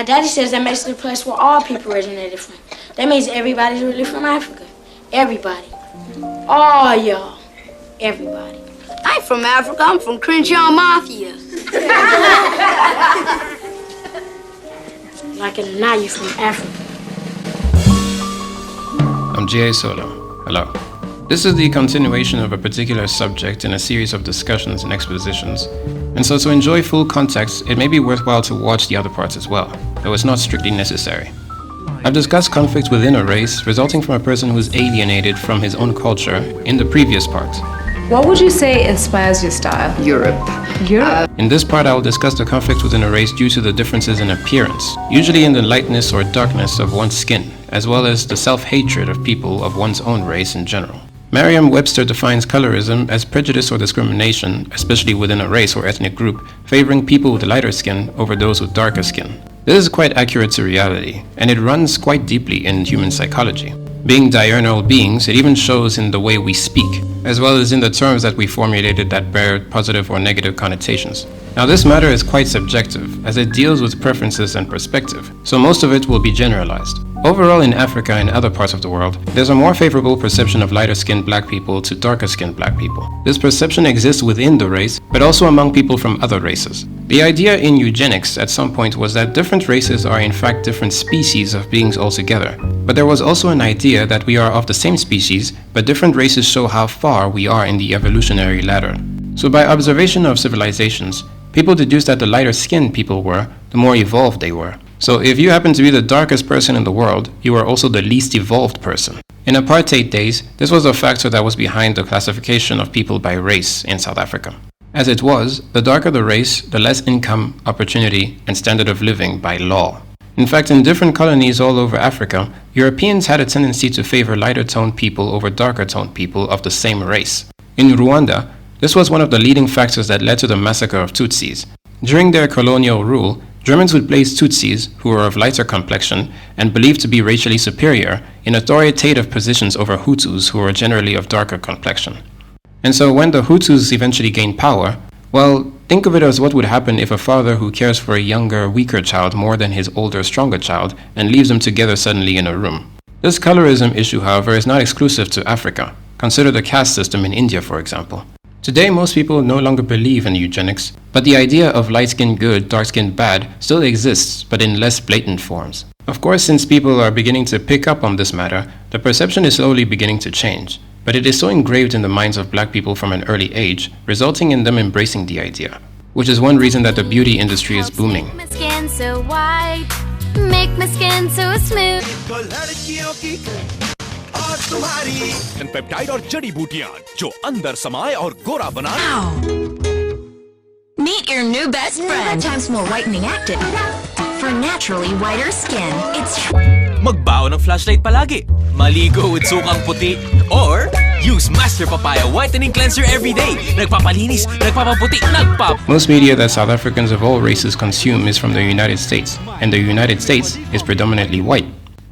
My daddy says that makes it a place where all people originated from. That means everybody's really from Africa. Everybody. All y'all. Everybody. I ain't from Africa. I'm from Crenshaw Mafia. Like it or not, you're from Africa. I'm G.A. Solo. Hello. This is the continuation of a particular subject in a series of discussions and expositions, and so to enjoy full context, it may be worthwhile to watch the other parts as well, though it's not strictly necessary. I've discussed conflict within a race resulting from a person who's alienated from his own culture in the previous part. What would you say inspires your style? Europe. In this part, I will discuss the conflict within a race due to the differences in appearance, usually in the lightness or darkness of one's skin, as well as the self-hatred of people of one's own race in general. Merriam-Webster defines colorism as prejudice or discrimination, especially within a race or ethnic group, favoring people with lighter skin over those with darker skin. This is quite accurate to reality, and it runs quite deeply in human psychology. Being diurnal beings, it even shows in the way we speak, as well as in the terms that we formulated that bear positive or negative connotations. Now this matter is quite subjective, as it deals with preferences and perspective, so most of it will be generalized. Overall, in Africa and other parts of the world, there's a more favorable perception of lighter-skinned black people to darker-skinned black people. This perception exists within the race, but also among people from other races. The idea in eugenics at some point was that different races are in fact different species of beings altogether. But there was also an idea that we are of the same species, but different races show how far we are in the evolutionary ladder. So by observation of civilizations, people deduced that the lighter-skinned people were, the more evolved they were. So if you happen to be the darkest person in the world, you are also the least evolved person. In apartheid days, this was a factor that was behind the classification of people by race in South Africa. As it was, the darker the race, the less income, opportunity, and standard of living by law. In fact, in different colonies all over Africa, Europeans had a tendency to favor lighter-toned people over darker-toned people of the same race. In Rwanda, this was one of the leading factors that led to the massacre of Tutsis. During their colonial rule, Germans would place Tutsis, who were of lighter complexion and believed to be racially superior, in authoritative positions over Hutus, who were generally of darker complexion. And so when the Hutus eventually gained power, well, think of it as what would happen if a father who cares for a younger, weaker child more than his older, stronger child and leaves them together suddenly in a room. This colorism issue, however, is not exclusive to Africa. Consider the caste system in India, for example. Today, most people no longer believe in eugenics, but the idea of light-skinned good, dark-skinned bad still exists, but in less blatant forms. Of course, since people are beginning to pick up on this matter, the perception is slowly beginning to change. But it is so engraved in the minds of black people from an early age, resulting in them embracing the idea. Which is one reason that the beauty industry is booming. Make my skin so white, make my skin so smooth. And peptide और जड़ी बूटियां जो अंदर समाए और गोरा बनाए. Meet your new best friend. 5 times more whitening active for naturally whiter skin. It's Magbaon ng flashlight palagi. Maligo with sukang puti. Or use Master Papaya Whitening Cleanser every day. Nagpapalinis, nagpapaputi, Most media that South Africans of all races consume is from the United States, and the United States is predominantly white.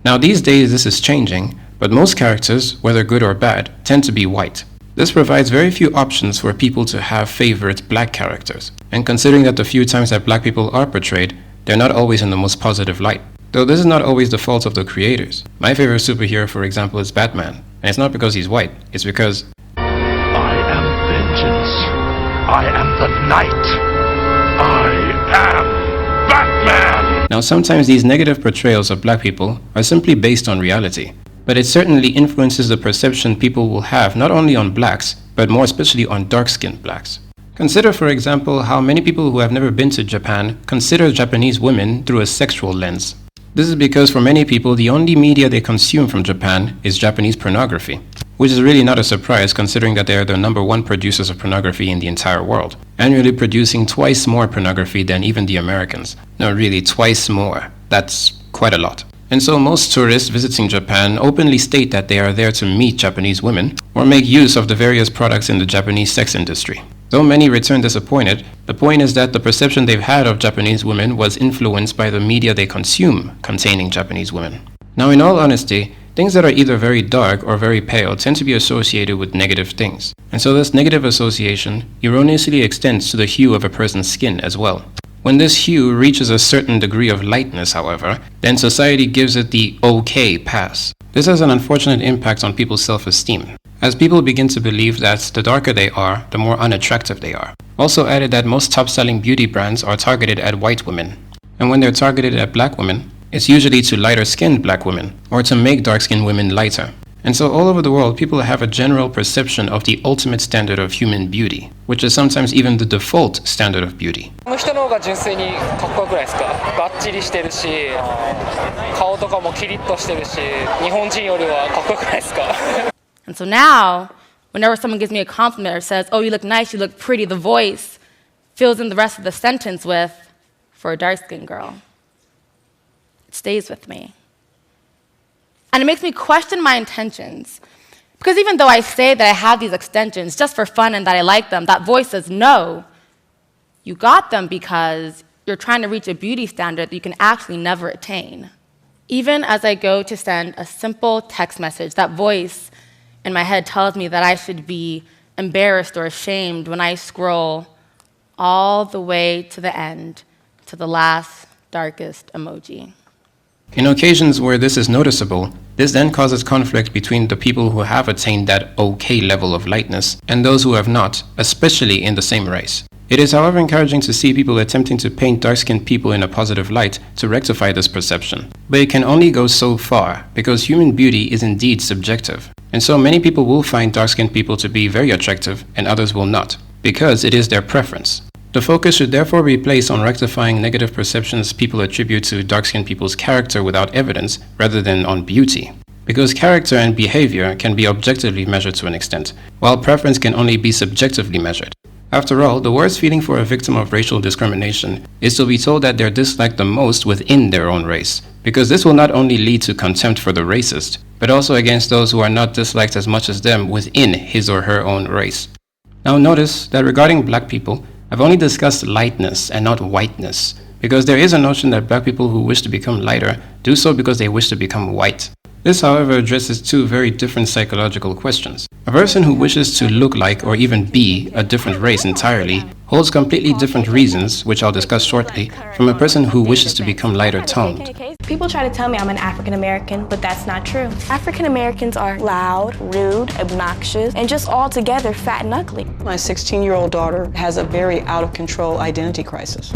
Now these days this is changing, but most characters, whether good or bad, tend to be white. This provides very few options for people to have favorite black characters. And considering that the few times that black people are portrayed, they're not always in the most positive light. Though this is not always the fault of the creators. My favorite superhero, for example, is Batman. And it's not because he's white, it's because I am vengeance. I am the night. I am Batman! Now sometimes these negative portrayals of black people are simply based on reality. But it certainly influences the perception people will have not only on blacks, but more especially on dark-skinned blacks. Consider, for example, how many people who have never been to Japan consider Japanese women through a sexual lens. This is because for many people, the only media they consume from Japan is Japanese pornography, which is really not a surprise considering that they are the #1 producers of pornography in the entire world, annually producing twice more pornography than even the Americans. No, really, twice more. That's quite a lot. And so most tourists visiting Japan openly state that they are there to meet Japanese women or make use of the various products in the Japanese sex industry. Though many return disappointed, the point is that the perception they've had of Japanese women was influenced by the media they consume containing Japanese women. Now, in all honesty, things that are either very dark or very pale tend to be associated with negative things. And so this negative association erroneously extends to the hue of a person's skin as well. When this hue reaches a certain degree of lightness, however, then society gives it the okay pass. This has an unfortunate impact on people's self-esteem, as people begin to believe that the darker they are, the more unattractive they are. Also added that most top-selling beauty brands are targeted at white women, and when they're targeted at black women, it's usually to lighter-skinned black women, or to make dark-skinned women lighter. And so all over the world, people have a general perception of the ultimate standard of human beauty, which is sometimes even the default standard of beauty. 人の方が純粋にかっこよくないですか？バッチリしてるし、顔とかもキリッとしてるし、日本人よりはかっこよくないですか？ And so now, whenever someone gives me a compliment or says, "Oh, you look nice, you look pretty," the voice fills in the rest of the sentence with, "For a dark-skinned girl." It stays with me. And it makes me question my intentions. Because even though I say that I have these extensions just for fun and that I like them, that voice says, no, you got them because you're trying to reach a beauty standard that you can actually never attain. Even as I go to send a simple text message, that voice in my head tells me that I should be embarrassed or ashamed when I scroll all the way to the end, to the last, darkest emoji. In occasions where this is noticeable, this then causes conflict between the people who have attained that okay level of lightness and those who have not, especially in the same race. It is, however, encouraging to see people attempting to paint dark-skinned people in a positive light to rectify this perception. But it can only go so far, because human beauty is indeed subjective. And so many people will find dark-skinned people to be very attractive and others will not, because it is their preference. The focus should therefore be placed on rectifying negative perceptions people attribute to dark-skinned people's character without evidence, rather than on beauty. Because character and behavior can be objectively measured to an extent, while preference can only be subjectively measured. After all, the worst feeling for a victim of racial discrimination is to be told that they're disliked the most within their own race, because this will not only lead to contempt for the racist, but also against those who are not disliked as much as them within his or her own race. Now notice that regarding black people, I've only discussed lightness and not whiteness, because there is a notion that black people who wish to become lighter do so because they wish to become white. This, however, addresses two very different psychological questions. A person who wishes to look like or even be a different race entirely holds completely different reasons, which I'll discuss shortly, from a person who wishes to become lighter toned. People try to tell me I'm an African American, but that's not true. African Americans are loud, rude, obnoxious, and just altogether fat and ugly. My 16-year-old daughter has a very out-of-control identity crisis.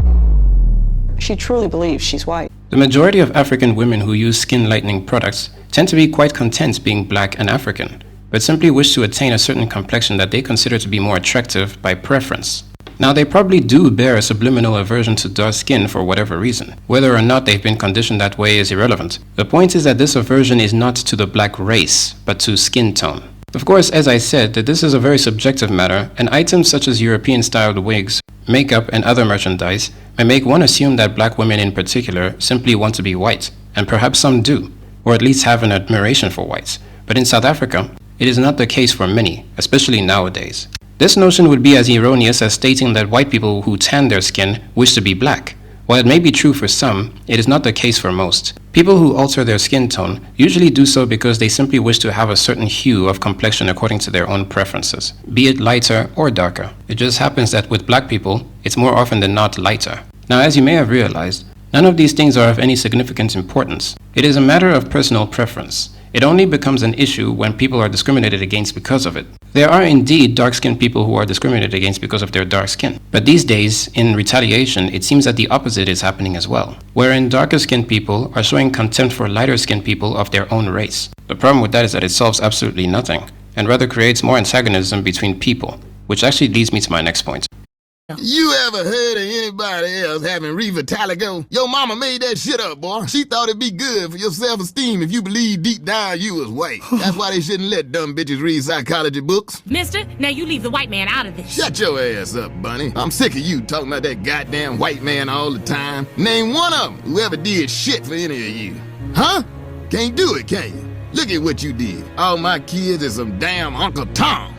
She truly believes she's white. The majority of African women who use skin lightening products tend to be quite content being black and African, but simply wish to attain a certain complexion that they consider to be more attractive by preference. Now, they probably do bear a subliminal aversion to dark skin for whatever reason. Whether or not they've been conditioned that way is irrelevant. The point is that this aversion is not to the black race, but to skin tone. Of course, as I said, that this is a very subjective matter, and items such as European-styled wigs, makeup, and other merchandise may make one assume that black women in particular simply want to be white, and perhaps some do, or at least have an admiration for whites. But in South Africa, it is not the case for many, especially nowadays. This notion would be as erroneous as stating that white people who tan their skin wish to be black. While it may be true for some, it is not the case for most. People who alter their skin tone usually do so because they simply wish to have a certain hue of complexion according to their own preferences, be it lighter or darker. It just happens that with black people, it's more often than not lighter. Now, as you may have realized, none of these things are of any significant importance. It is a matter of personal preference. It only becomes an issue when people are discriminated against because of it. There are indeed dark-skinned people who are discriminated against because of their dark skin. But these days, in retaliation, it seems that the opposite is happening as well, wherein darker-skinned people are showing contempt for lighter-skinned people of their own race. The problem with that is that it solves absolutely nothing, and rather creates more antagonism between people, which actually leads me to my next point. You ever heard of anybody else having revitaligo? Your mama made that shit up, boy. She thought it'd be good for your self-esteem if you believed deep down you was white. That's why they shouldn't let dumb bitches read psychology books. Mister, now you leave the white man out of this. Shut your ass up, Bunny. I'm sick of you talking about that goddamn white man all the time. Name one of them who ever did shit for any of you. Huh? Can't do it, can you? Look at what you did. All my kids is some damn Uncle Toms.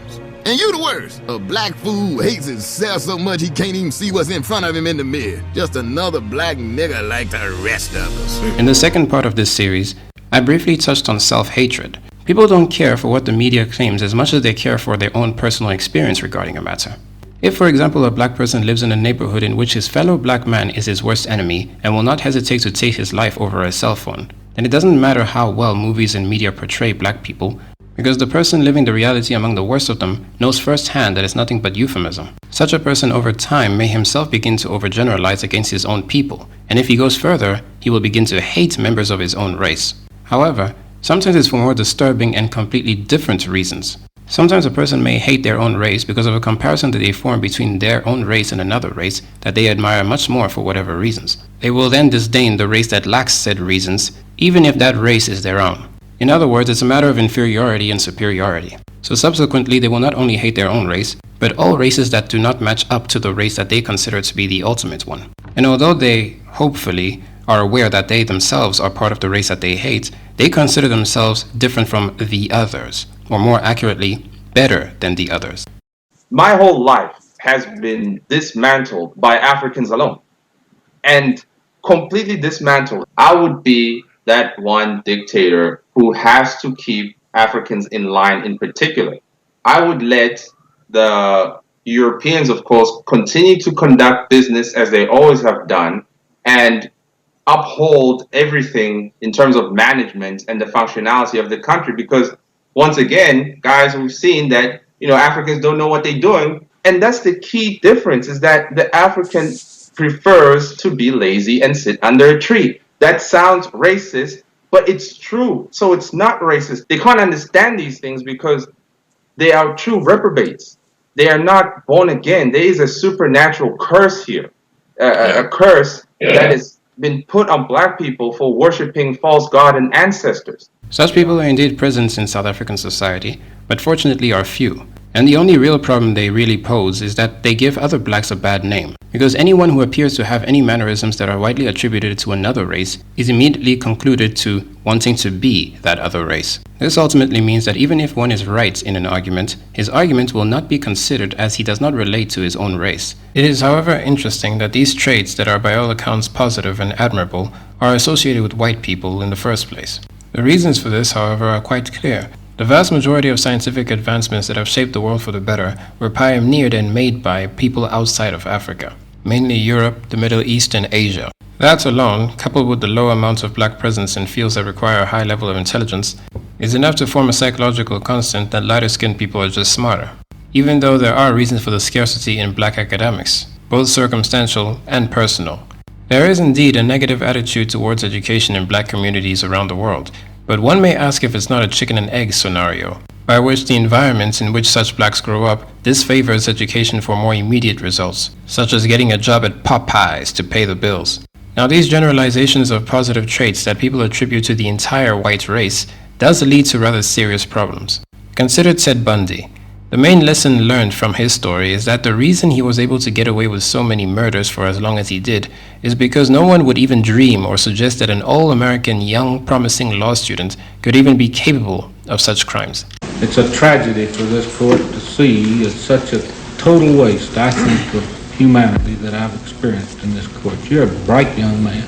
And you the worst. A black fool who hates himself so much he can't even see what's in front of him in the mirror. Just another black nigga like the rest of us. In the second part of this series, I briefly touched on self-hatred. People don't care for what the media claims as much as they care for their own personal experience regarding a matter. If, for example, a black person lives in a neighborhood in which his fellow black man is his worst enemy and will not hesitate to take his life over a cell phone, then it doesn't matter how well movies and media portray black people, because the person living the reality among the worst of them knows firsthand that it's nothing but euphemism. Such a person over time may himself begin to overgeneralize against his own people, and if he goes further, he will begin to hate members of his own race. However, sometimes it's for more disturbing and completely different reasons. Sometimes a person may hate their own race because of a comparison that they form between their own race and another race that they admire much more for whatever reasons. They will then disdain the race that lacks said reasons, even if that race is their own. In other words, it's a matter of inferiority and superiority. So subsequently, they will not only hate their own race, but all races that do not match up to the race that they consider to be the ultimate one. And although they, hopefully, are aware that they themselves are part of the race that they hate, they consider themselves different from the others, or more accurately, better than the others. My whole life has been dismantled by Africans alone. And completely dismantled. I would be that one dictator who has to keep Africans in line in particular. I would let the Europeans, of course, continue to conduct business as they always have done and uphold everything in terms of management and the functionality of the country, because once again, guys, we've seen that, Africans don't know what they're doing. And that's the key difference, is that the African prefers to be lazy and sit under a tree. That sounds racist, but it's true. So it's not racist. They can't understand these things because they are true reprobates. They are not born again. There is a supernatural curse here, a curse that has been put on black people for worshiping false god and ancestors. Such people are indeed present in South African society, but fortunately are few. And the only real problem they really pose is that they give other blacks a bad name, because anyone who appears to have any mannerisms that are widely attributed to another race is immediately concluded to wanting to be that other race. This ultimately means that even if one is right in an argument, his argument will not be considered as he does not relate to his own race. It is, however, interesting that these traits that are by all accounts positive and admirable are associated with white people in the first place. The reasons for this, however, are quite clear. The vast majority of scientific advancements that have shaped the world for the better were pioneered and made by people outside of Africa, mainly Europe, the Middle East, and Asia. That alone, coupled with the low amounts of black presence in fields that require a high level of intelligence, is enough to form a psychological constant that lighter-skinned people are just smarter, even though there are reasons for the scarcity in black academics, both circumstantial and personal. There is indeed a negative attitude towards education in black communities around the world, but one may ask if it's not a chicken and egg scenario, by which the environments in which such blacks grow up disfavors education for more immediate results, such as getting a job at Popeyes to pay the bills. Now, these generalizations of positive traits that people attribute to the entire white race does lead to rather serious problems. Consider Ted Bundy. The main lesson learned from his story is that the reason he was able to get away with so many murders for as long as he did is because no one would even dream or suggest that an all-American young promising law student could even be capable of such crimes. It's a tragedy for this court to see. It's such a total waste, I think, of humanity that I've experienced in this court. You're a bright young man.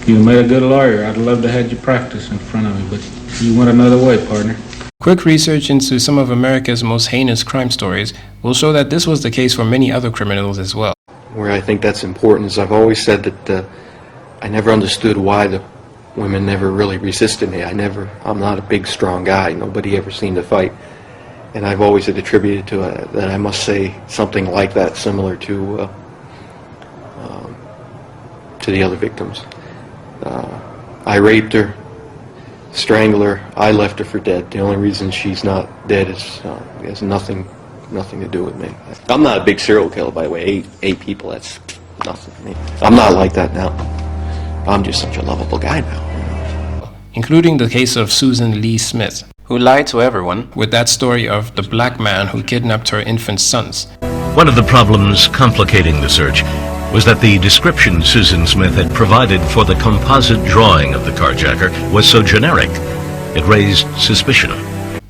You made a good lawyer. I'd love to have you practice in front of me, but you went another way, partner. Quick research into some of America's most heinous crime stories will show that this was the case for many other criminals as well. Where I think that's important is I've always said that I never understood why the women never really resisted me. I'm not a big, strong guy. Nobody ever seemed to fight. And I've always attributed to that I must say something like that, similar to the other victims. I raped her, strangled her, I left her for dead. The only reason she's not dead is has nothing to do with me. I'm not a big serial killer, by the way. Eight people, that's nothing for me. I'm not like that now. I'm just such a lovable guy now. Including the case of Susan Lee Smith, who lied to everyone with that story of the black man who kidnapped her infant sons. One of the problems complicating the search was that the description Susan Smith had provided for the composite drawing of the carjacker was so generic, it raised suspicion.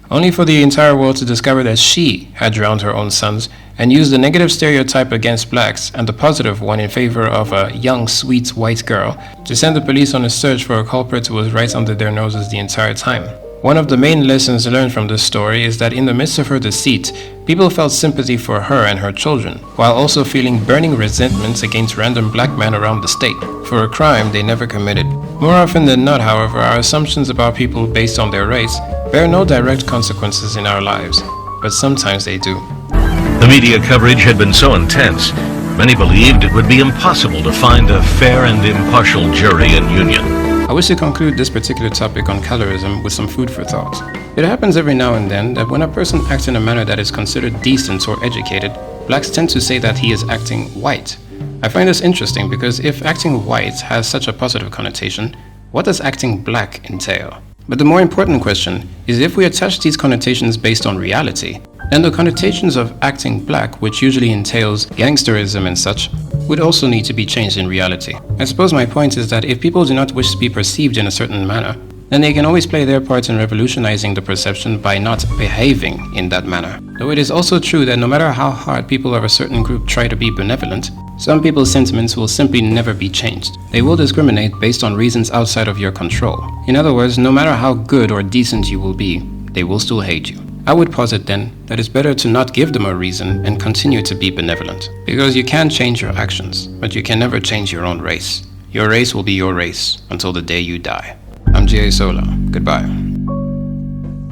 Only for the entire world to discover that she had drowned her own sons and used the negative stereotype against blacks and the positive one in favor of a young, sweet white girl to send the police on a search for a culprit who was right under their noses the entire time. One of the main lessons learned from this story is that in the midst of her deceit, people felt sympathy for her and her children, while also feeling burning resentments against random black men around the state, for a crime they never committed. More often than not, however, our assumptions about people based on their race bear no direct consequences in our lives, but sometimes they do. The media coverage had been so intense, many believed it would be impossible to find a fair and impartial jury in union. I wish to conclude this particular topic on colorism with some food for thought. It happens every now and then that when a person acts in a manner that is considered decent or educated, blacks tend to say that he is acting white. I find this interesting because if acting white has such a positive connotation, what does acting black entail? But the more important question is if we attach these connotations based on reality, then the connotations of acting black, which usually entails gangsterism and such, would also need to be changed in reality. I suppose my point is that if people do not wish to be perceived in a certain manner, then they can always play their part in revolutionizing the perception by not behaving in that manner. Though it is also true that no matter how hard people of a certain group try to be benevolent, some people's sentiments will simply never be changed. They will discriminate based on reasons outside of your control. In other words, no matter how good or decent you will be, they will still hate you. I would posit then that it's better to not give them a reason and continue to be benevolent. Because you can change your actions, but you can never change your own race. Your race will be your race until the day you die. I'm G.A. Sola. Goodbye.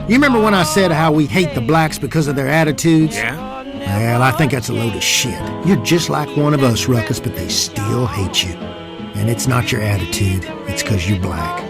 You remember when I said how we hate the blacks because of their attitudes? Yeah? Well, I think that's a load of shit. You're just like one of us, Ruckus, but they still hate you. And it's not your attitude, it's because you're black.